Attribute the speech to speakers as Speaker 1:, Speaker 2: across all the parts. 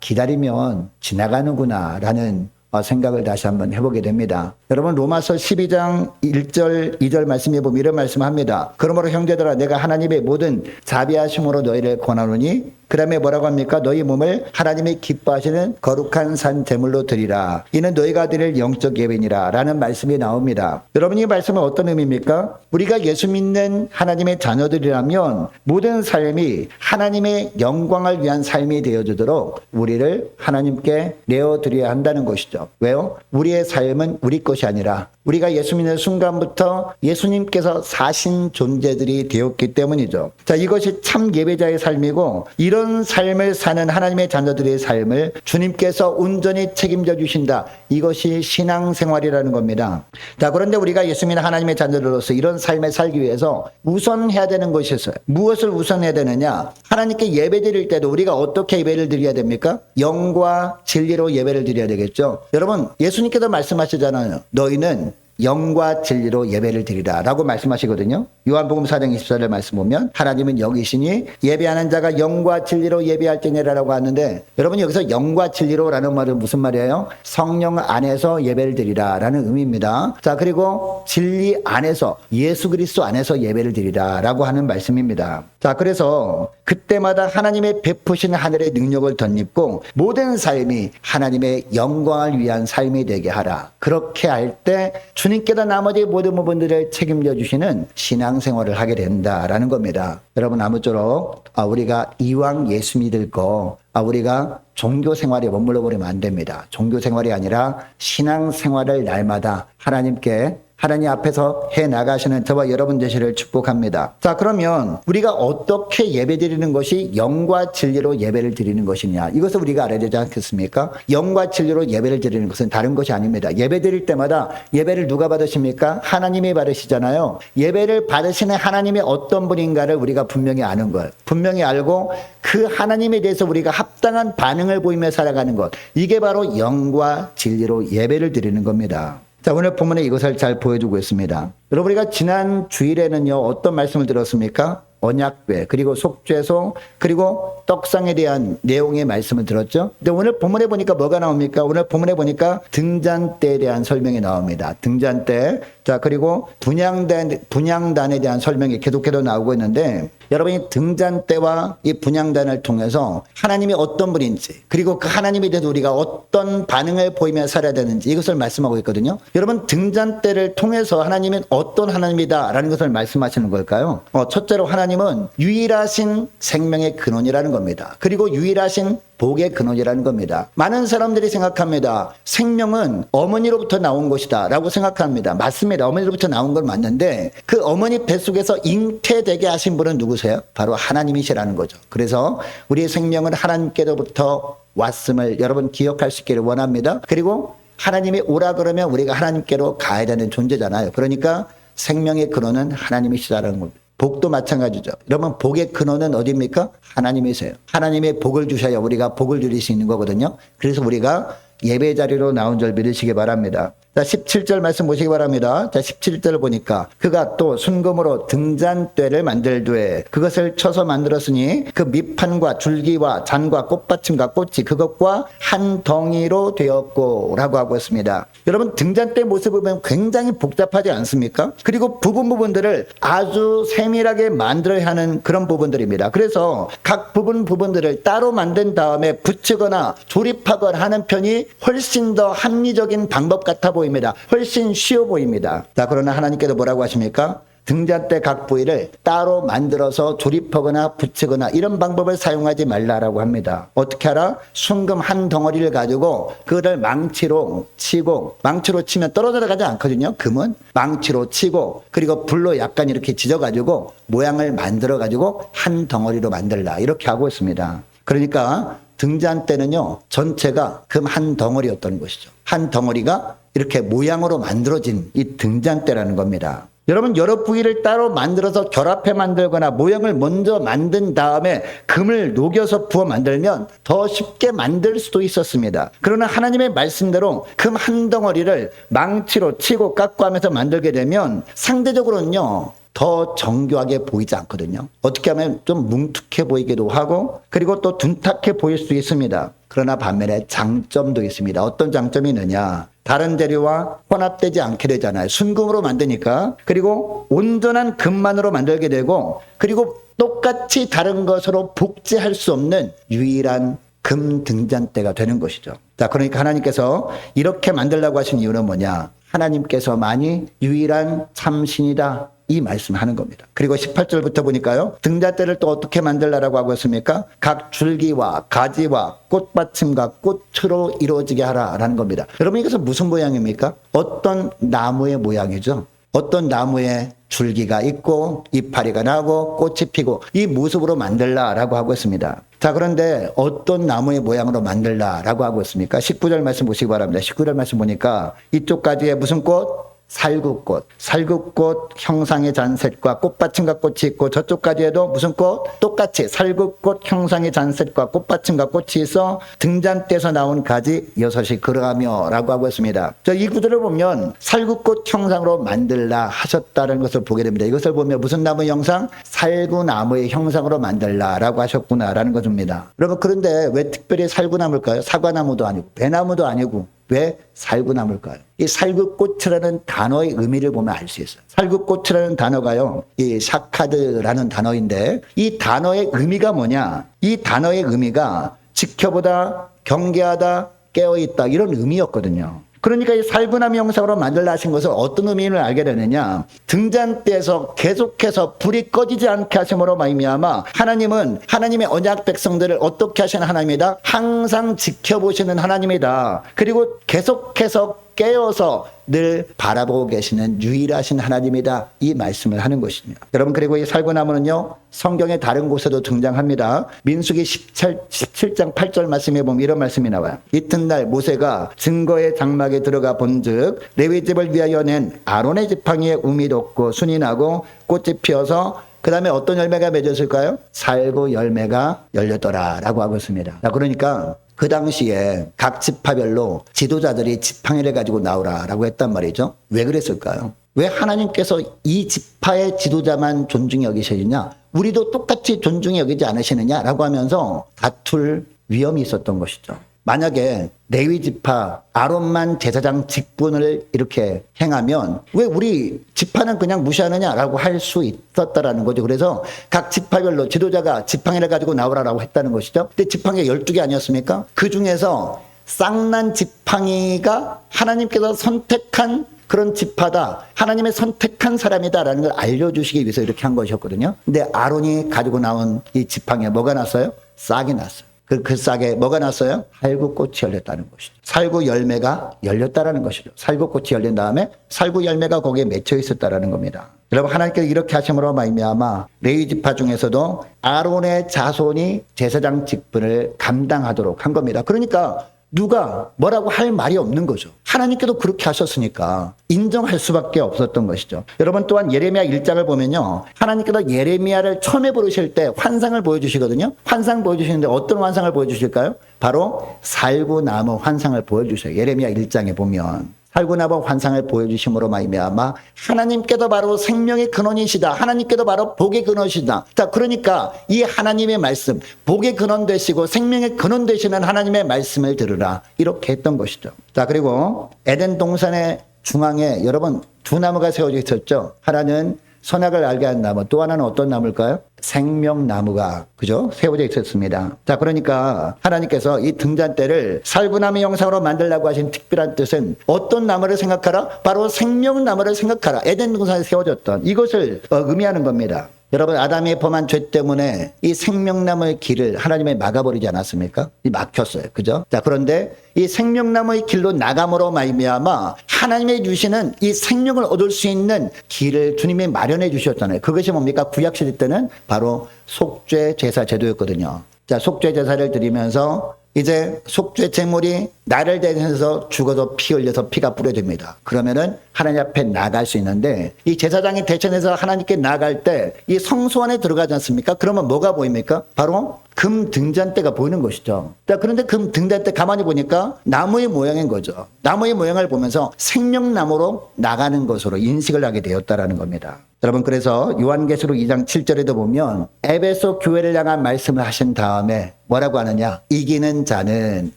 Speaker 1: 기다리면 지나가는구나 라는 생각을 다시 한번 해보게 됩니다. 여러분 로마서 12장 1절 2절 말씀에 보면 이런 말씀을 합니다. 그러므로 형제들아 내가 하나님의 모든 자비하심으로 너희를 권하노니 그 다음에 뭐라고 합니까? 너희 몸을 하나님이 기뻐하시는 거룩한 산 제물로 드리라. 이는 너희가 드릴 영적 예배니라 라는 말씀이 나옵니다. 여러분 이 말씀은 어떤 의미입니까? 우리가 예수 믿는 하나님의 자녀들이라면 모든 삶이 하나님의 영광을 위한 삶이 되어주도록 우리를 하나님께 내어드려야 한다는 것이죠. 왜요? 우리의 삶은 우리 것이 아니라 우리가 예수 믿는 순간부터 예수님께서 사신 존재들이 되었기 때문이죠. 자, 이것이 참 예배자의 삶이고 이런 삶을 사는 하나님의 자녀들의 삶을 주님께서 온전히 책임져 주신다. 이것이 신앙생활이라는 겁니다. 자, 그런데 우리가 예수 믿는 하나님의 자녀들로서 이런 삶을 살기 위해서 우선해야 되는 것이 있어요. 무엇을 우선해야 되느냐? 하나님께 예배 드릴 때도 우리가 어떻게 예배를 드려야 됩니까? 영과 진리로 예배를 드려야 되겠죠. 여러분 예수님께서 말씀하시잖아요. 너희는 영과 진리로 예배를 드리라 라고 말씀하시거든요. 요한복음 4장 24절 말씀 보면 하나님은 영이시니 예배하는 자가 영과 진리로 예배할지니라라고 하는데 여러분 여기서 영과 진리로 라는 말은 무슨 말이에요? 성령 안에서 예배를 드리라 라는 의미입니다. 자, 그리고 진리 안에서 예수 그리스도 안에서 예배를 드리라 라고 하는 말씀입니다. 자, 그래서 그때마다 하나님의 베푸신 하늘의 능력을 덧입고 모든 삶이 하나님의 영광을 위한 삶이 되게 하라. 그렇게 할 때 주님께서 나머지 모든 부분들을 책임져 주시는 신앙생활을 하게 된다라는 겁니다. 여러분 아무쪼록 우리가 이왕 예수 믿을 거 우리가 종교생활에 머물러 버리면 안 됩니다. 종교생활이 아니라 신앙생활을 날마다 하나님 앞에서 해 나가시는 저와 여러분 되시를 축복합니다. 자, 그러면 우리가 어떻게 예배 드리는 것이 영과 진리로 예배를 드리는 것이냐? 이것을 우리가 알아야 되지 않겠습니까? 영과 진리로 예배를 드리는 것은 다른 것이 아닙니다. 예배 드릴 때마다 예배를 누가 받으십니까? 하나님이 받으시잖아요. 예배를 받으시는 하나님이 어떤 분인가를 우리가 분명히 아는 것. 분명히 알고 그 하나님에 대해서 우리가 합당한 반응을 보이며 살아가는 것. 이게 바로 영과 진리로 예배를 드리는 겁니다. 자, 오늘 본문에 이것을 잘 보여주고 있습니다. 여러분 우리가 지난 주일에는요 어떤 말씀을 들었습니까? 언약궤 그리고 속죄소 그리고 떡상에 대한 내용의 말씀을 들었죠. 근데 오늘 본문에 보니까 뭐가 나옵니까? 오늘 본문에 보니까 등잔대에 대한 설명이 나옵니다. 등잔대. 자, 그리고 분향단에 대한 설명이 계속해서 나오고 있는데 여러분이 등잔대와 이 분향단을 통해서 하나님이 어떤 분인지 그리고 그 하나님에 대해서 우리가 어떤 반응을 보이며 살아야 되는지 이것을 말씀하고 있거든요. 여러분 등잔대를 통해서 하나님은 어떤 하나님이다라는 것을 말씀하시는 걸까요? 첫째로 하나님은 유일하신 생명의 근원이라는 겁니다. 그리고 유일하신 복의 근원이라는 겁니다. 많은 사람들이 생각합니다. 생명은 어머니로부터 나온 것이다 라고 생각합니다. 맞습니다. 어머니로부터 나온 건 맞는데 그 어머니 뱃속에서 잉태되게 하신 분은 누구세요? 바로 하나님이시라는 거죠. 그래서 우리의 생명은 하나님께로부터 왔음을 여러분 기억할 수 있기를 원합니다. 그리고 하나님이 오라 그러면 우리가 하나님께로 가야 되는 존재잖아요. 그러니까 생명의 근원은 하나님이시다라는 겁니다. 복도 마찬가지죠. 여러분 복의 근원은 어디입니까? 하나님이세요. 하나님의 복을 주셔야 우리가 복을 누릴 수 있는 거거든요. 그래서 우리가 예배 자리로 나온 줄 믿으시기 바랍니다. 자, 17절 말씀 보시기 바랍니다. 자, 17절을 보니까 그가 또 순금으로 등잔대를 만들되 그것을 쳐서 만들었으니 그 밑판과 줄기와 잔과 꽃받침과 꽃이 그것과 한 덩이로 되었고 라고 하고 있습니다. 여러분 등잔대 모습을 보면 굉장히 복잡하지 않습니까? 그리고 부분들을 아주 세밀하게 만들어야 하는 그런 부분들입니다. 그래서 각 부분들을 따로 만든 다음에 붙이거나 조립하거나 하는 편이 훨씬 더 합리적인 방법 같아 보입니다. 훨씬 쉬워 보입니다. 자, 그러나 하나님께서 뭐라고 하십니까? 등잔대 각 부위를 따로 만들어서 조립하거나 붙이거나 이런 방법을 사용하지 말라라고 합니다. 어떻게 하라? 순금 한 덩어리를 가지고 그거를 망치로 치고, 망치로 치면 떨어져 가지 않거든요. 금은 망치로 치고 그리고 불로 약간 이렇게 지져가지고 모양을 만들어가지고 한 덩어리로 만들라 이렇게 하고 있습니다. 그러니까 등잔대는요 전체가 금 한 덩어리였던 것이죠. 한 덩어리가 이렇게 모양으로 만들어진 이 등잔대라는 겁니다. 여러분 여러 부위를 따로 만들어서 결합해 만들거나 모양을 먼저 만든 다음에 금을 녹여서 부어 만들면 더 쉽게 만들 수도 있었습니다. 그러나 하나님의 말씀대로 금 한 덩어리를 망치로 치고 깎고 하면서 만들게 되면 상대적으로는요 더 정교하게 보이지 않거든요. 어떻게 하면 좀 뭉툭해 보이기도 하고 그리고 또 둔탁해 보일 수 있습니다. 그러나 반면에 장점도 있습니다. 어떤 장점이 있느냐. 다른 재료와 혼합되지 않게 되잖아요. 순금으로 만드니까. 그리고 온전한 금만으로 만들게 되고 그리고 똑같이 다른 것으로 복제할 수 없는 유일한 금 등잔대가 되는 것이죠. 자, 그러니까 하나님께서 이렇게 만들라고 하신 이유는 뭐냐? 하나님께서만이 유일한 참신이다. 이 말씀을 하는 겁니다. 그리고 18절부터 보니까요. 등잔대를 또 어떻게 만들라고 하고 있습니까? 각 줄기와 가지와 꽃받침과 꽃으로 이루어지게 하라라는 겁니다. 여러분 이것은 무슨 모양입니까? 어떤 나무의 모양이죠. 어떤 나무에 줄기가 있고 이파리가 나고 꽃이 피고 이 모습으로 만들라라고 하고 있습니다. 자, 그런데 어떤 나무의 모양으로 만들라라고 하고 있습니까? 19절 말씀 보시기 바랍니다. 19절 말씀 보니까 이쪽 가지에 무슨 꽃? 살구꽃, 살구꽃 형상의 잔셋과 꽃받침과 꽃이 있고 저쪽 가지에도 무슨 꽃? 똑같이 살구꽃 형상의 잔셋과 꽃받침과 꽃이 있어 등잔대에서 나온 가지 6이 그러하며 라고 하고 있습니다. 이 구절을 보면 살구꽃 형상으로 만들라 하셨다는 것을 보게 됩니다. 이것을 보면 무슨 나무 형상? 살구나무의 형상으로 만들라 라고 하셨구나라는 것입니다. 여러분 그런데 왜 특별히 살구나무일까요? 사과나무도 아니고 배나무도 아니고 왜 살구나무일까요? 이 살구꽃이라는 단어의 의미를 보면 알 수 있어요. 살구꽃이라는 단어가요, 이 샤카드라는 단어인데 이 단어의 의미가 뭐냐? 이 단어의 의미가 지켜보다, 경계하다, 깨어있다 이런 의미였거든요. 그러니까 이 살구나무 형상으로 만들라 하신 것을 어떤 의미를 알게 되느냐? 등잔대에서 계속해서 불이 꺼지지 않게 하심으로 말미암아 하나님은 하나님의 언약 백성들을 어떻게 하시는 하나님이다? 항상 지켜보시는 하나님이다. 그리고 계속해서 깨어서 늘 바라보고 계시는 유일하신 하나님이다. 이 말씀을 하는 것입니다. 여러분 그리고 이 살구나무는요. 성경의 다른 곳에도 등장합니다. 민수기 17장 8절 말씀에 보면 이런 말씀이 나와요. 이튿날 모세가 증거의 장막에 들어가 본즉 레위 집을 위하여 낸 아론의 지팡이에 um이 돋고 순이 나고 꽃이 피어서 그 다음에 어떤 열매가 맺었을까요? 살구 열매가 열렸더라 라고 하고 있습니다. 자, 그러니까 그 당시에 각 지파별로 지도자들이 지팡이를 가지고 나오라라고 했단 말이죠. 왜 그랬을까요? 왜 하나님께서 이 지파의 지도자만 존중히 여기시느냐? 우리도 똑같이 존중히 여기지 않으시느냐라고 하면서 다툴 위험이 있었던 것이죠. 만약에 레위 지파 아론만 제사장 직분을 이렇게 행하면 왜 우리 지파는 그냥 무시하느냐라고 할 수 있었다라는 거죠. 그래서 각 지파별로 지도자가 지팡이를 가지고 나오라라고 했다는 것이죠. 근데 지팡이가 12개 아니었습니까? 그 중에서 쌍난 지팡이가 하나님께서 선택한 그런 지파다. 하나님의 선택한 사람이다라는 걸 알려주시기 위해서 이렇게 한 것이었거든요. 근데 아론이 가지고 나온 이 지팡이에 뭐가 났어요? 싹이 났어요. 그 싹에 뭐가 났어요? 살구꽃이 열렸다는 것이죠. 살구 열매가 열렸다라는 것이죠. 살구꽃이 열린 다음에 살구 열매가 거기에 맺혀 있었다라는 겁니다. 여러분 하나님께서 이렇게 하심으로 말미암아 레위 지파 중에서도 아론의 자손이 제사장 직분을 감당하도록 한 겁니다. 그러니까 누가 뭐라고 할 말이 없는 거죠. 하나님께도 그렇게 하셨으니까 인정할 수밖에 없었던 것이죠. 여러분 또한 예레미야 1장을 보면요. 하나님께서 예레미야를 처음에 부르실 때 환상을 보여주시거든요. 환상 보여주시는데 어떤 환상을 보여주실까요? 바로 살구나무 환상을 보여주셔요. 예레미야 1장에 보면. 살구나무 환상을 보여주심으로 말미암아 하나님께도 바로 생명의 근원이시다. 하나님께도 바로 복의 근원이시다. 자, 그러니까 이 하나님의 말씀, 복의 근원 되시고 생명의 근원 되시는 하나님의 말씀을 들으라. 이렇게 했던 것이죠. 자, 그리고 에덴 동산의 중앙에 여러분 두 나무가 세워져 있었죠. 하나는 선악을 알게 한 나무, 또 하나는 어떤 나무일까요? 생명나무가 그죠? 세워져 있었습니다. 자, 그러니까 하나님께서 이 등잔대를 살구나무 형상으로 만들라고 하신 특별한 뜻은 어떤 나무를 생각하라? 바로 생명나무를 생각하라. 에덴 동산에 세워졌던 이것을 의미하는 겁니다. 여러분 아담이 범한 죄 때문에 이 생명나무의 길을 하나님이 막아버리지 않았습니까? 이 막혔어요. 그죠? 자, 그런데 이 생명나무의 길로 나감으로 말미암아 하나님이 주시는 이 생명을 얻을 수 있는 길을 주님이 마련해 주셨잖아요. 그것이 뭡니까? 구약시대 때는 바로 속죄 제사 제도였거든요. 자, 속죄 제사를 드리면서 이제 속죄 제물이 나를 대신해서 죽어서 피 흘려서 피가 뿌려집니다. 그러면은 하나님 앞에 나갈 수 있는데 이 제사장이 대천해서 하나님께 나갈 때 이 성소 안에 들어가지 않습니까? 그러면 뭐가 보입니까? 바로 금 등잔대가 보이는 것이죠. 자, 그런데 금 등잔대 가만히 보니까 나무의 모양인 거죠. 나무의 모양을 보면서 생명나무로 나가는 것으로 인식을 하게 되었다라는 겁니다. 여러분, 그래서 요한계시록 2장 7절에도 보면 에베소 교회를 향한 말씀을 하신 다음에 뭐라고 하느냐? 이기는 자는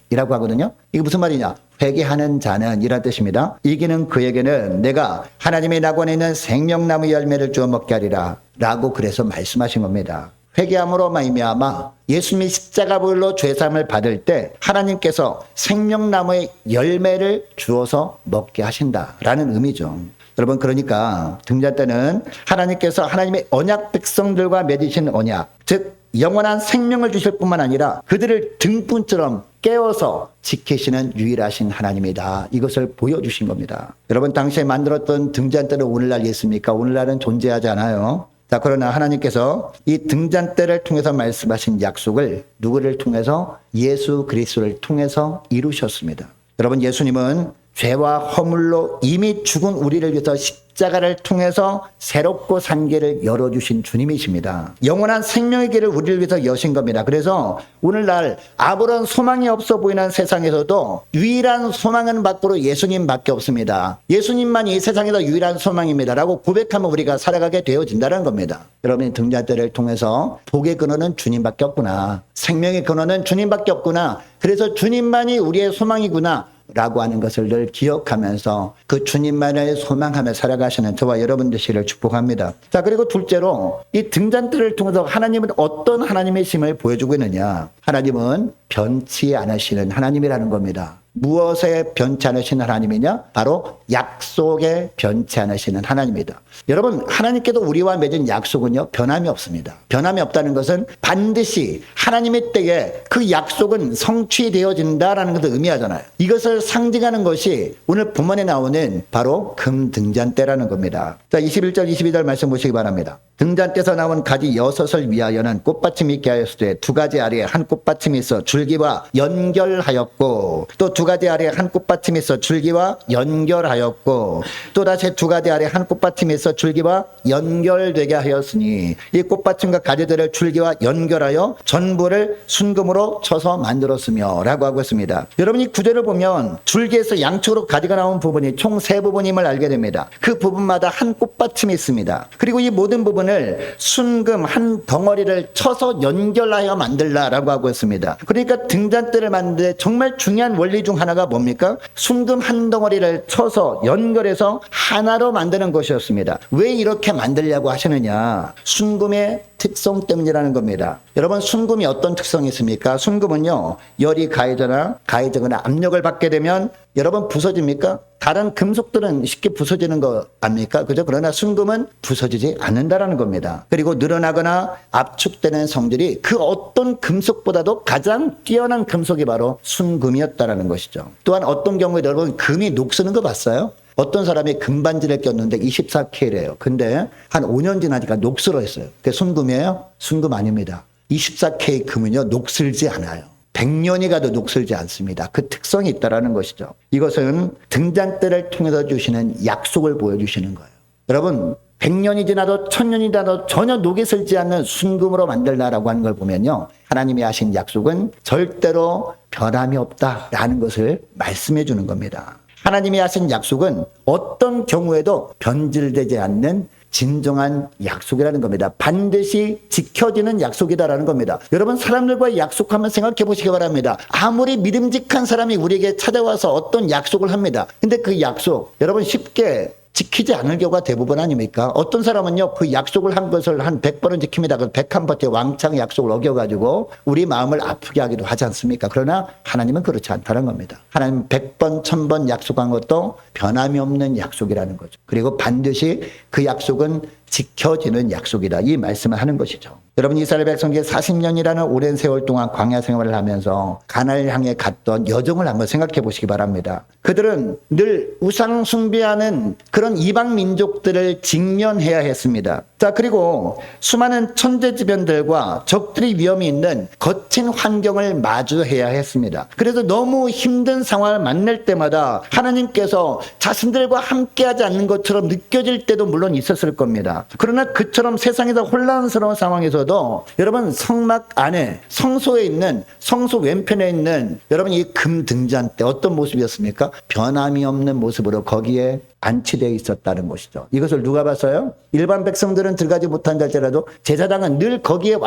Speaker 1: 이라고 하거든요. 이게 무슨 말이냐? 회개하는 자는 이란 뜻입니다. 이기는 그에게는 내가 하나님의 낙원에 있는 생명나무 열매를 주어 먹게 하리라 라고 그래서 말씀하신 겁니다. 회개함으로 말미암아 예수님이 십자가불로 죄사함을 받을 때 하나님께서 생명나무의 열매를 주어서 먹게 하신다라는 의미죠. 여러분, 그러니까 등잔 때는 하나님께서 하나님의 언약 백성들과 맺으신 언약, 즉 영원한 생명을 주실 뿐만 아니라 그들을 등불처럼 깨워서 지키시는 유일하신 하나님이다. 이것을 보여주신 겁니다. 여러분, 당시에 만들었던 등잔대는 오늘날 있습니까? 오늘날은 존재하지 않아요. 자, 그러나 하나님께서 이 등잔대를 통해서 말씀하신 약속을 누구를 통해서? 예수 그리스도를 통해서 이루셨습니다. 여러분, 예수님은 죄와 허물로 이미 죽은 우리를 위해서 십자가를 통해서 새롭고 산 길을 열어주신 주님이십니다. 영원한 생명의 길을 우리를 위해서 여신 겁니다. 그래서 오늘날 아무런 소망이 없어 보이는 세상에서도 유일한 소망은 밖으로 예수님밖에 없습니다. 예수님만이 이 세상에서 유일한 소망입니다 라고 고백하면 우리가 살아가게 되어진다는 겁니다. 여러분이 등잔대를 통해서 복의 근원은 주님밖에 없구나, 생명의 근원은 주님밖에 없구나, 그래서 주님만이 우리의 소망이구나 라고 하는 것을 늘 기억하면서 그 주님만을 소망하며 살아가시는 저와 여러분 되시기를 축복합니다. 자, 그리고 둘째로 이 등잔대를 통해서 하나님은 어떤 하나님이심을 보여주고 있느냐? 하나님은 변치 않으시는 하나님이라는 겁니다. 무엇에 변치 않으시는 하나님이냐? 바로 약속에 변치 않으시는 하나님이다. 여러분, 하나님께도 우리와 맺은 약속은요, 변함이 없습니다. 변함이 없다는 것은 반드시 하나님의 때에 그 약속은 성취되어진다라는 것을 의미하잖아요. 이것을 상징하는 것이 오늘 본문에 나오는 바로 금등잔대라는 겁니다. 자, 21절 22절 말씀 보시기 바랍니다. 등잔대에서 나온 가지 6을 위하여는 꽃받침이 있게 하였으되 두 가지 아래에 한 꽃받침이 있어 줄기와 연결하였고, 또 두 가지 아래에 한 꽃받침이 있어 줄기와 연결하였고, 또 다시 두 가지 아래에 한 꽃받침이 있어 줄기와 연결되게 하였으니 이 꽃받침과 가지들을 줄기와 연결하여 전부를 순금으로 쳐서 만들었으며 라고 하고 있습니다. 여러분, 이 구절을 보면 줄기에서 양쪽으로 가지가 나온 부분이 총 3부분임을 알게 됩니다. 그 부분마다 한 꽃받침이 있습니다. 그리고 이 모든 부분을 순금 한 덩어리를 쳐서 연결하여 만들라라고 하고 있습니다. 그러니까 등잔대를 만드는데 정말 중요한 원리 중 하나가 뭡니까? 순금 한 덩어리를 쳐서 연결해서 하나로 만드는 것이었습니다. 왜 이렇게 만들려고 하시느냐? 순금의 특성 때문이라는 겁니다. 여러분, 순금이 어떤 특성이 있습니까? 순금은요, 열이 가해지거나 압력을 받게 되면 여러분 부서집니까? 다른 금속들은 쉽게 부서지는 거 압니까? 그죠? 그러나 순금은 부서지지 않는다라는 겁니다. 그리고 늘어나거나 압축되는 성질이 그 어떤 금속보다도 가장 뛰어난 금속이 바로 순금이었다라는 것이죠. 또한 어떤 경우에 여러분 금이 녹쓰는 거 봤어요? 어떤 사람이 금반지를 꼈는데 24K래요. 근데 한 5년 지나니까 녹슬어 있어요. 그게 순금이에요? 순금 아닙니다. 24K 금은요, 녹슬지 않아요. 100년이 가도 녹슬지 않습니다. 그 특성이 있다는 것이죠. 이것은 등잔대를 통해서 주시는 약속을 보여주시는 거예요. 여러분, 100년이 지나도 1000년이 지나도 전혀 녹이 슬지 않는 순금으로 만들라라고 하는 걸 보면요, 하나님이 하신 약속은 절대로 변함이 없다라는 것을 말씀해 주는 겁니다. 하나님이 하신 약속은 어떤 경우에도 변질되지 않는 진정한 약속이라는 겁니다. 반드시 지켜지는 약속이다라는 겁니다. 여러분, 사람들과 약속하면 생각해 보시기 바랍니다. 아무리 믿음직한 사람이 우리에게 찾아와서 어떤 약속을 합니다. 근데 그 약속 여러분 쉽게 지키지 않을 경우가 대부분 아닙니까? 어떤 사람은요, 그 약속을 한 것을 한 100번은 지킵니다. 그 101번째 왕창 약속을 어겨가지고 우리 마음을 아프게 하기도 하지 않습니까? 그러나 하나님은 그렇지 않다는 겁니다. 하나님은 100번, 1000번 약속한 것도 변함이 없는 약속이라는 거죠. 그리고 반드시 그 약속은 지켜지는 약속이다. 이 말씀을 하는 것이죠. 여러분, 이스라엘 백성이 40년이라는 오랜 세월 동안 광야 생활을 하면서 가나안을 향해 갔던 여정을 한번 생각해 보시기 바랍니다. 그들은 늘 우상 숭배하는 그런 이방 민족들을 직면해야 했습니다. 자, 그리고 수많은 천재지변들과 적들의 위험이 있는 거친 환경을 마주해야 했습니다. 그래서 너무 힘든 상황을 만날 때마다 하나님께서 자신들과 함께하지 않는 것처럼 느껴질 때도 물론 있었을 겁니다. 그러나 그처럼 세상에서 혼란스러운 상황에서도 여러분, 성막 안에 성소에 있는 성소 왼편에 있는 여러분 이 금 등잔대 어떤 모습이었습니까? 변함이 없는 모습으로 거기에 안치되어 있었다는 것이죠. 이것을 누가 봤어요? 일반 백성들은 들어가지 못한 자일지라도 제사장은 늘 거기에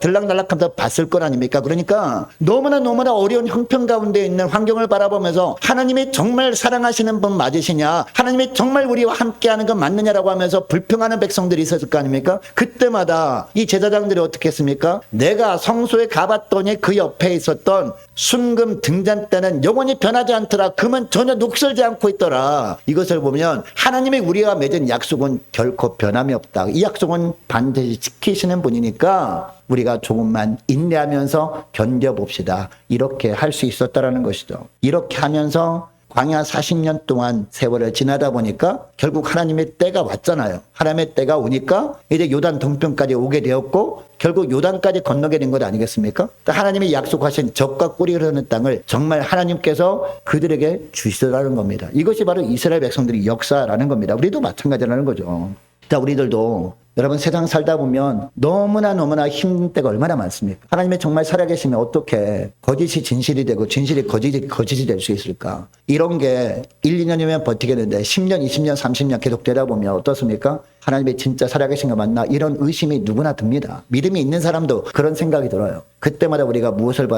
Speaker 1: 들락날락하면서 봤을 것 아닙니까? 그러니까 너무나 어려운 형편 가운데 있는 환경을 바라보면서 하나님이 정말 사랑하시는 분 맞으시냐? 하나님이 정말 우리와 함께하는 건 맞느냐라고 하면서 불평하는 백성들이 있었을 거 아닙니까? 그때마다 이 제사장들이 어떻게 했습니까? 내가 성소에 가봤더니 그 옆에 있었던 순금 등잔대는 영원히 변하지 않더라. 금은 전혀 녹슬지 않고 있더라. 이것을 보면 하나님이 우리와 맺은 약속은 결코 변함이 없다. 이 약속은 반드시 지키시는 분이니까 우리가 조금만 인내하면서 견뎌봅시다. 이렇게 할 수 있었다라는 것이죠. 이렇게 하면서 광야 40년 동안 세월을 지나다 보니까 결국 하나님의 때가 왔잖아요. 하나님의 때가 오니까 이제 요단 동편까지 오게 되었고 결국 요단까지 건너게 된 것 아니겠습니까? 하나님이 약속하신 젖과 꿀이 흐르는 땅을 정말 하나님께서 그들에게 주시라는 겁니다. 이것이 바로 이스라엘 백성들의 역사라는 겁니다. 우리도 마찬가지라는 거죠. 자, 우리들도 여러분 세상 살다 보면 너무나 힘든 때가 얼마나 많습니까? 하나님의 정말 살아계시면 어떻게 거짓이 진실이 되고 진실이 거짓이 될 수 있을까? 이런 게 1, 2년이면 버티겠는데 10년, 20년, 30년 계속 되다 보면 어떻습니까? 하나님의 진짜 살아계신 거 맞나? 이런 의심이 누구나 듭니다. 믿음이 있는 사람도 그런 생각이 들어요. 그때마다 우리가 무엇을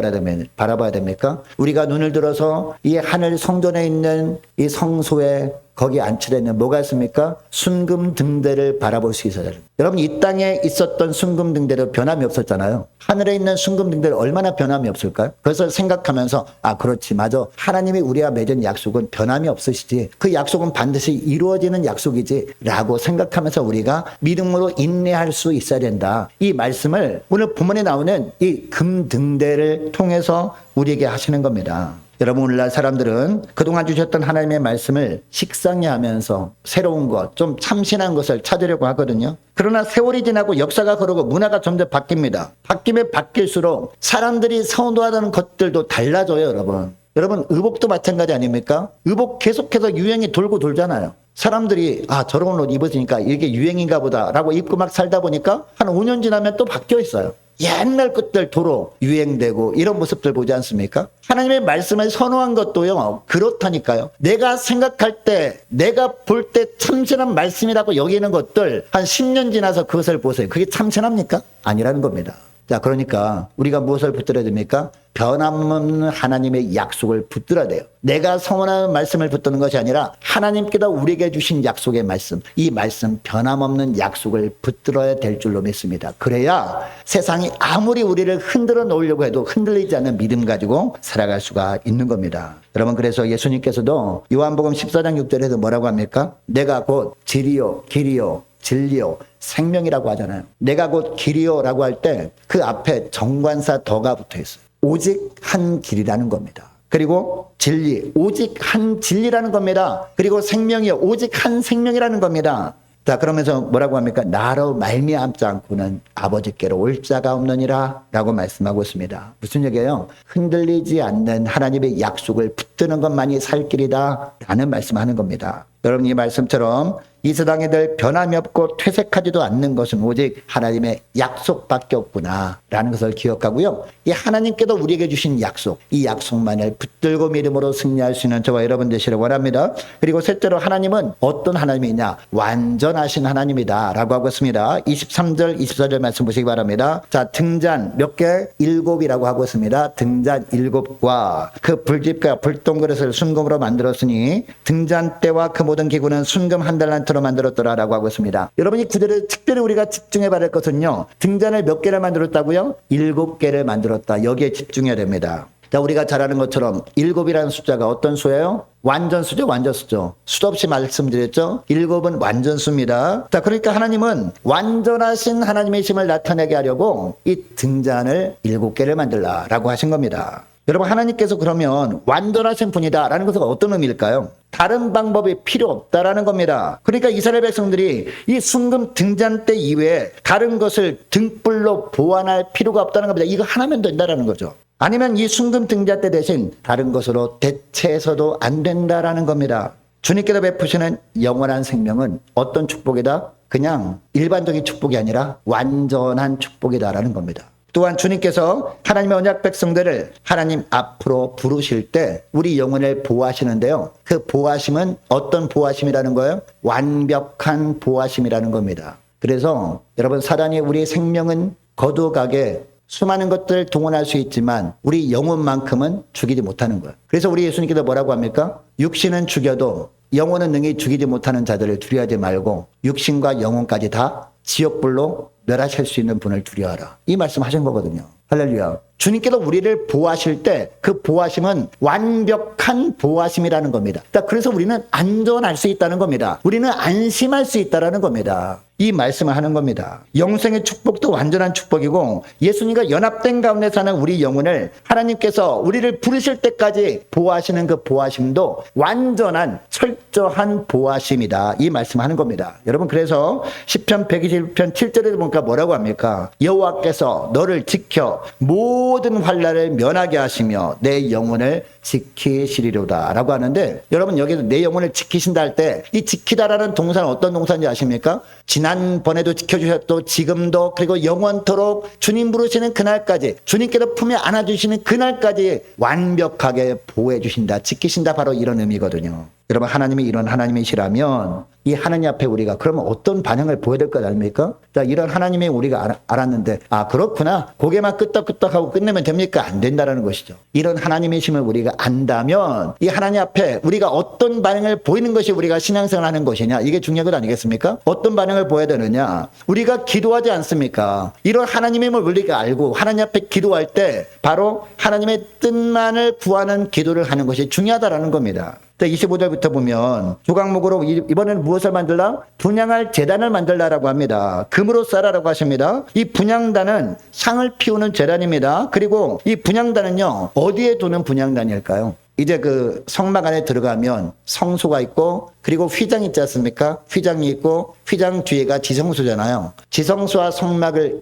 Speaker 1: 바라봐야 됩니까? 우리가 눈을 들어서 이 하늘 성전에 있는 이 성소에 거기 안치되어 있는 뭐가 있습니까? 순금 등대를 바라볼 수 있어야 돼요. 여러분 이 땅에 있었던 순금 등대도 변함이 없었잖아요. 하늘에 있는 순금 등대는 얼마나 변함이 없을까요? 그래서 생각하면서 그렇지 맞아. 하나님이 우리와 맺은 약속은 변함이 없으시지. 그 약속은 반드시 이루어지는 약속이지 라고 생각하면서 우리가 믿음으로 인내할 수 있어야 된다. 이 말씀을 오늘 본문에 나오는 이 금 등대를 통해서 우리에게 하시는 겁니다. 여러분 오늘날 사람들은 그동안 주셨던 하나님의 말씀을 식상해 하면서 새로운 것, 좀 참신한 것을 찾으려고 하거든요. 그러나 세월이 지나고 역사가 흐르고 문화가 점점 바뀝니다. 바뀌면 바뀔수록 사람들이 선호하는 것들도 달라져요, 여러분. 여러분 의복도 마찬가지 아닙니까? 의복 계속해서 유행이 돌고 돌잖아요. 사람들이 저런 옷 입으니까 이게 유행인가 보다 라고 입고 막 살다 보니까 한 5년 지나면 또 바뀌어 있어요. 옛날 것들 도로 유행되고 이런 모습들 보지 않습니까? 하나님의 말씀을 선호한 것도요 그렇다니까요. 내가 생각할 때 내가 볼 때 참신한 말씀이라고 여기는 것들 한 10년 지나서 그것을 보세요. 그게 참신합니까? 아니라는 겁니다. 자, 그러니까 우리가 무엇을 붙들어야 됩니까? 변함없는 하나님의 약속을 붙들어야 돼요. 내가 선언하는 말씀을 붙드는 것이 아니라 하나님께서 우리에게 주신 약속의 말씀, 이 말씀 변함없는 약속을 붙들어야 될 줄로 믿습니다. 그래야 세상이 아무리 우리를 흔들어 놓으려고 해도 흔들리지 않는 믿음 가지고 살아갈 수가 있는 겁니다. 여러분 그래서 예수님께서도 요한복음 14장 6절에서 뭐라고 합니까? 내가 곧 길이요 길이요 진리요 생명이라고 하잖아요. 내가 곧 길이요라고 할 때 그 앞에 정관사 더가 붙어 있어요. 오직 한 길이라는 겁니다. 그리고 진리, 오직 한 진리라는 겁니다. 그리고 생명이요, 오직 한 생명이라는 겁니다. 자, 그러면서 뭐라고 합니까? 나로 말미암지 않고는 아버지께로 올 자가 없느니라 라고 말씀하고 있습니다. 무슨 얘기예요? 흔들리지 않는 하나님의 약속을 붙드는 것만이 살 길이다 라는 말씀하는 겁니다. 여러분 이 말씀처럼 이 세상에 늘 변함이 없고 퇴색하지도 않는 것은 오직 하나님의 약속밖에 없구나 라는 것을 기억하고요. 이 하나님께서 우리에게 주신 약속, 이 약속만을 붙들고 믿음으로 승리할 수 있는 저와 여러분 되시길 원합니다. 그리고 셋째로 하나님은 어떤 하나님이냐? 완전하신 하나님이다 라고 하고 있습니다. 23절 24절 말씀 보시기 바랍니다. 자, 등잔 몇 개? 7이라고 하고 있습니다. 등잔 7과 그 불집과 불똥그릇을 순금으로 만들었으니 등잔대와 그 모든 기구는 순금 한 달란트로 만들었더라라고 하고 있습니다. 여러분 이 구절을 특별히 우리가 집중해 봐야 될 것은요. 등잔을 몇 개를 만들었다고요? 7개를 만들었다. 여기에 집중해야 됩니다. 자, 우리가 잘 아는 것처럼 7이라는 숫자가 어떤 수예요? 완전수죠, 완전수죠. 수도 없이 말씀드렸죠. 7은 완전수입니다. 자, 그러니까 하나님은 완전하신 하나님의 힘을 나타내게 하려고 이 등잔을 7개를 만들라라고 하신 겁니다. 여러분 하나님께서 그러면 완전하신 분이다라는 것은 어떤 의미일까요? 다른 방법이 필요 없다라는 겁니다. 그러니까 이스라엘 백성들이 이 순금 등잔대 이외에 다른 것을 등불로 보완할 필요가 없다는 겁니다. 이거 하나면 된다라는 거죠. 아니면 이 순금 등잔대 대신 다른 것으로 대체해서도 안 된다라는 겁니다. 주님께서 베푸시는 영원한 생명은 어떤 축복이다? 그냥 일반적인 축복이 아니라 완전한 축복이다라는 겁니다. 또한 주님께서 하나님의 언약 백성들을 하나님 앞으로 부르실 때 우리 영혼을 보호하시는데요. 그 보호하심은 어떤 보호하심이라는 거예요? 완벽한 보호하심이라는 겁니다. 그래서 여러분, 사단이 우리의 생명은 거두어가게 수많은 것들을 동원할 수 있지만 우리 영혼만큼은 죽이지 못하는 거예요. 그래서 우리 예수님께서 뭐라고 합니까? 육신은 죽여도 영혼은 능히 죽이지 못하는 자들을 두려워하지 말고 육신과 영혼까지 다 지옥불로 멸하실 수 있는 분을 두려워하라. 이 말씀하신 거거든요. 할렐루야. 주님께서 우리를 보호하실 때 그 보호하심은 완벽한 보호하심이라는 겁니다. 그래서 우리는 안전할 수 있다는 겁니다. 우리는 안심할 수 있다는 겁니다. 이 말씀을 하는 겁니다. 영생의 축복도 완전한 축복이고 예수님과 연합된 가운데 사는 우리 영혼을 하나님께서 우리를 부르실 때까지 보호하시는 그 보호하심도 완전한 철저한 보호하심이다. 이 말씀하는 겁니다. 여러분, 그래서 시편 121편 7절에 보니까 뭐라고 합니까? 여호와께서 너를 지켜 모든 환난을 면하게 하시며 내 영혼을 지키시리로다 라고 하는데, 여러분 여기서 내 영혼을 지키신다 할 때 이 지키다라는 동사는 어떤 동사인지 아십니까? 지난번에도 지켜주셨고 지금도 그리고 영원토록 주님 부르시는 그날까지, 주님께서 품에 안아주시는 그날까지 완벽하게 보호해 주신다, 지키신다, 바로 이런 의미거든요. 여러분, 하나님이 이런 하나님이시라면 이 하나님 앞에 우리가 그러면 어떤 반응을 보여야 될 것 아닙니까? 자, 이런 하나님이 우리가 알았는데 그렇구나, 고개만 끄덕끄덕하고 끝내면 됩니까? 안 된다라는 것이죠. 이런 하나님이심을 우리가 안다면 이 하나님 앞에 우리가 어떤 반응을 보이는 것이 우리가 신앙생활 하는 것이냐, 이게 중요한 것 아니겠습니까? 어떤 반응을 보여야 되느냐? 우리가 기도하지 않습니까? 이런 하나님임을 우리가 알고 하나님 앞에 기도할 때 바로 하나님의 뜻만을 구하는 기도를 하는 것이 중요하다라는 겁니다. 25절부터 보면 조각목으로 이번에는 무엇을 만들라? 분향할 제단을 만들라라고 합니다. 금으로 쌓아라라고 하십니다. 이 분향단은 향을 피우는 제단입니다. 그리고 이 분향단은요, 어디에 두는 분향단일까요? 이제 그 성막 안에 들어가면 성소가 있고 그리고 휘장 있지 않습니까? 휘장이 있고 휘장 뒤에가 지성소잖아요. 지성소와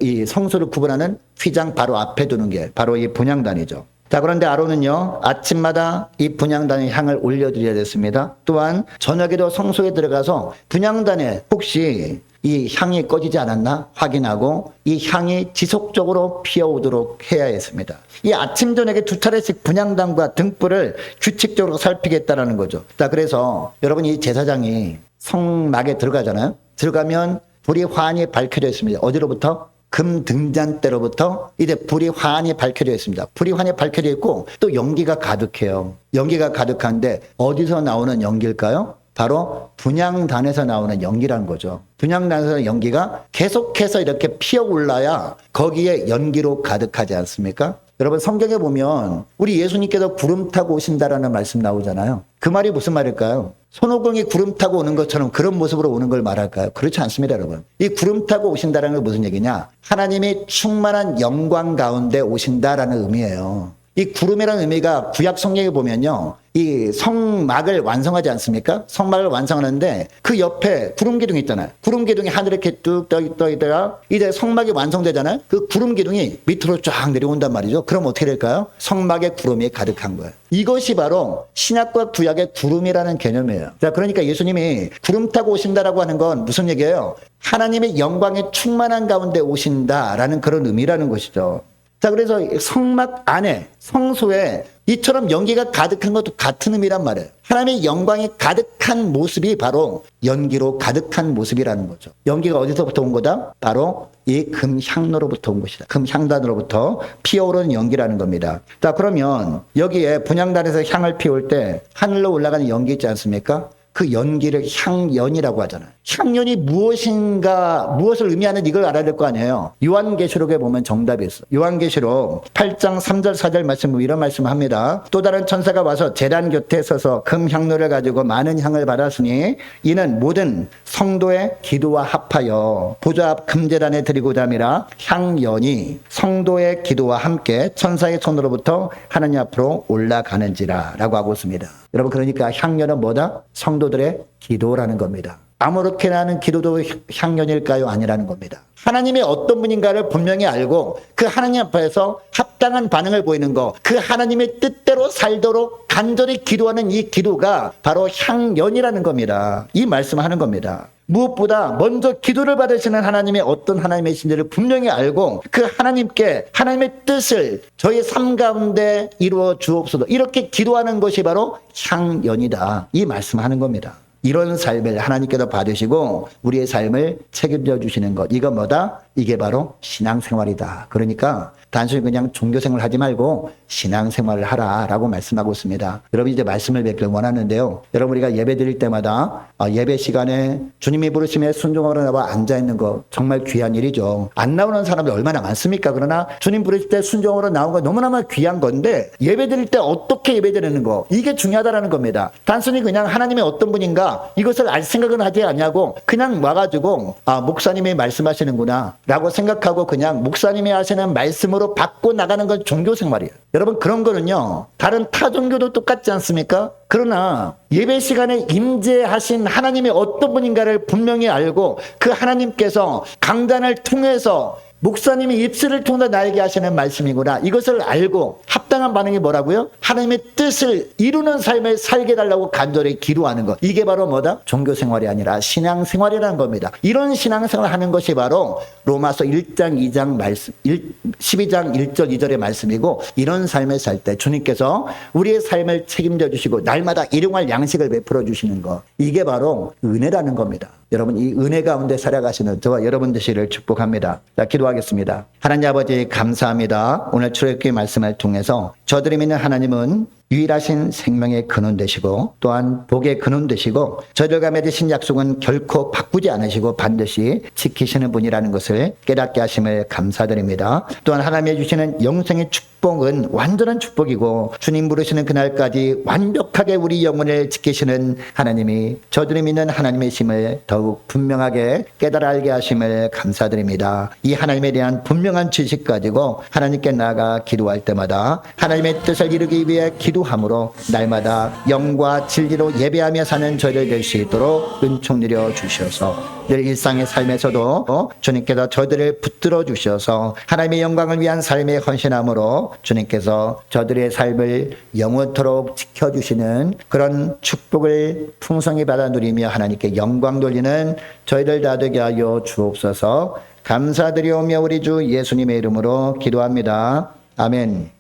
Speaker 1: 이 성소를 구분하는 휘장 바로 앞에 두는 게 바로 이 분향단이죠. 자, 그런데 아론은요, 아침마다 이 분향단에 향을 올려드려야 됐습니다. 또한 저녁에도 성소에 들어가서 분향단에 혹시 이 향이 꺼지지 않았나 확인하고 이 향이 지속적으로 피어오도록 해야 했습니다. 이 아침 저녁에 2차례씩 분향단과 등불을 규칙적으로 살피겠다라는 거죠. 자, 그래서 여러분, 이 제사장이 성막에 들어가잖아요. 들어가면 불이 환히 밝혀져 있습니다. 어디로부터? 금 등잔대로부터 이제 불이 환히 밝혀져 있습니다. 불이 환히 밝혀져 있고 또 연기가 가득해요. 연기가 가득한데 어디서 나오는 연기일까요? 바로 분향단에서 나오는 연기라는 거죠. 분향단에서 연기가 계속해서 이렇게 피어올라야 거기에 연기로 가득하지 않습니까? 여러분, 성경에 보면 우리 예수님께서 구름 타고 오신다라는 말씀 나오잖아요. 그 말이 무슨 말일까요? 손오공이 구름 타고 오는 것처럼 그런 모습으로 오는 걸 말할까요? 그렇지 않습니다, 여러분. 이 구름 타고 오신다는 건 무슨 얘기냐? 하나님이 충만한 영광 가운데 오신다라는 의미예요. 이 구름이라는 의미가 구약 성경에 보면요, 이 성막을 완성하지 않습니까? 성막을 완성하는데 그 옆에 구름 기둥이 있잖아요. 구름 기둥이 하늘에 이렇게 뚝 떠 있다가 이제 성막이 완성되잖아요. 그 구름 기둥이 밑으로 쫙 내려온단 말이죠. 그럼 어떻게 될까요? 성막에 구름이 가득한 거예요. 이것이 바로 신약과 구약의 구름이라는 개념이에요. 자, 그러니까 예수님이 구름 타고 오신다라고 하는 건 무슨 얘기예요? 하나님의 영광의 충만한 가운데 오신다라는 그런 의미라는 것이죠. 자, 그래서 성막 안에, 성소에 이처럼 연기가 가득한 것도 같은 의미란 말이에요. 하나님의 영광이 가득한 모습이 바로 연기로 가득한 모습이라는 거죠. 연기가 어디서부터 온 거다? 바로 이 금향로로부터 온 것이다. 금향단으로부터 피어오르는 연기라는 겁니다. 자, 그러면 여기에 분향단에서 향을 피울 때 하늘로 올라가는 연기 있지 않습니까? 그 연기를 향연이라고 하잖아요. 향연이 무엇을 의미하는 이걸 알아야 될 거 아니에요. 요한계시록에 보면 정답이 있어. 요한계시록 8장 3절 4절 말씀, 이런 말씀을 합니다. 또 다른 천사가 와서 제단 곁에 서서 금향로를 가지고 많은 향을 받았으니 이는 모든 성도의 기도와 합하여 보좌 앞 금제단에 드리고자 함이라. 향연이 성도의 기도와 함께 천사의 손으로부터 하나님 앞으로 올라가는지라 라고 하고 있습니다. 여러분, 그러니까 향연은 뭐다? 성도들의 기도라는 겁니다. 아무렇게나 하는 기도도 향연일까요? 아니라는 겁니다. 하나님이 어떤 분인가를 분명히 알고 그 하나님 앞에서 합당한 반응을 보이는 거, 그 하나님의 뜻대로 살도록 간절히 기도하는 이 기도가 바로 향연이라는 겁니다. 이 말씀을 하는 겁니다. 무엇보다 먼저 기도를 받으시는 하나님의 어떤 하나님이신지를 분명히 알고 그 하나님께 하나님의 뜻을 저희 삶 가운데 이루어 주옵소서, 이렇게 기도하는 것이 바로 향연이다, 이 말씀하는 겁니다. 이런 삶을 하나님께서 받으시고 우리의 삶을 책임져 주시는 것, 이거 뭐다? 이게 바로 신앙생활이다. 그러니까 단순히 그냥 종교생활을 하지 말고 신앙생활을 하라라고 말씀하고 있습니다. 여러분, 이제 말씀을 뵙길 원하는데요. 여러분, 우리가 예배 드릴 때마다 예배 시간에 주님이 부르심에 순종하러 나와 앉아있는 거 정말 귀한 일이죠. 안 나오는 사람들 얼마나 많습니까? 그러나 주님 부르실 때 순종하러 나온 거 너무너무 귀한 건데, 예배 드릴 때 어떻게 예배 드리는 거, 이게 중요하다라는 겁니다. 단순히 그냥 하나님의 어떤 분인가 이것을 알 생각은 하지 않냐고 그냥 와가지고 목사님이 말씀하시는구나 라고 생각하고 그냥 목사님이 하시는 말씀으로 받고 나가는 건 종교생활이에요. 여러분, 그런 거는요 다른 타 종교도 똑같지 않습니까? 그러나 예배 시간에 임재하신 하나님이 어떤 분인가를 분명히 알고 그 하나님께서 강단을 통해서 목사님이 입술을 통해 나에게 하시는 말씀이구나, 이것을 알고 합당한 반응이 뭐라고요? 하나님의 뜻을 이루는 삶을 살게 달라고 간절히 기도하는 것, 이게 바로 뭐다? 종교생활이 아니라 신앙생활이라는 겁니다. 이런 신앙생활을 하는 것이 바로 로마서 1장 2장 말씀 12장 1절 2절의 말씀이고, 이런 삶을 살 때 주님께서 우리의 삶을 책임져 주시고 날마다 일용할 양식을 베풀어 주시는 것, 이게 바로 은혜라는 겁니다. 여러분, 이 은혜 가운데 살아가시는 저와 여러분 되시기를 축복합니다. 자, 기도하겠습니다. 하나님 아버지, 감사합니다. 오늘 출애굽기 말씀을 통해서 저들이 믿는 하나님은 유일하신 생명의 근원 되시고 또한 복의 근원 되시고 저들과 맺으신 약속은 결코 바꾸지 않으시고 반드시 지키시는 분이라는 것을 깨닫게 하심을 감사드립니다. 또한 하나님이 주시는 영생의 축복은 완전한 축복이고 주님 부르시는 그날까지 완벽하게 우리 영혼을 지키시는 하나님이 저들이 믿는 하나님이심을 더욱 분명하게 깨달아 알게 하심을 감사드립니다. 이 하나님에 대한 분명한 지식 가지고 하나님께 나아가 기도할 때마다 하나님의 뜻을 이루기 위해 기도함으로 날마다 영과 진리로 예배하며 사는 저희들 될 수 있도록 은총 내려 주셔서 늘 일상의 삶에서도 주님께서 저들을 붙들어 주셔서 하나님의 영광을 위한 삶의 헌신함으로 주님께서 저들의 삶을 영원토록 지켜주시는 그런 축복을 풍성히 받아 누리며 하나님께 영광 돌리는 저희들 다 되게 하여 주옵소서. 감사드리오며 우리 주 예수님의 이름으로 기도합니다. 아멘.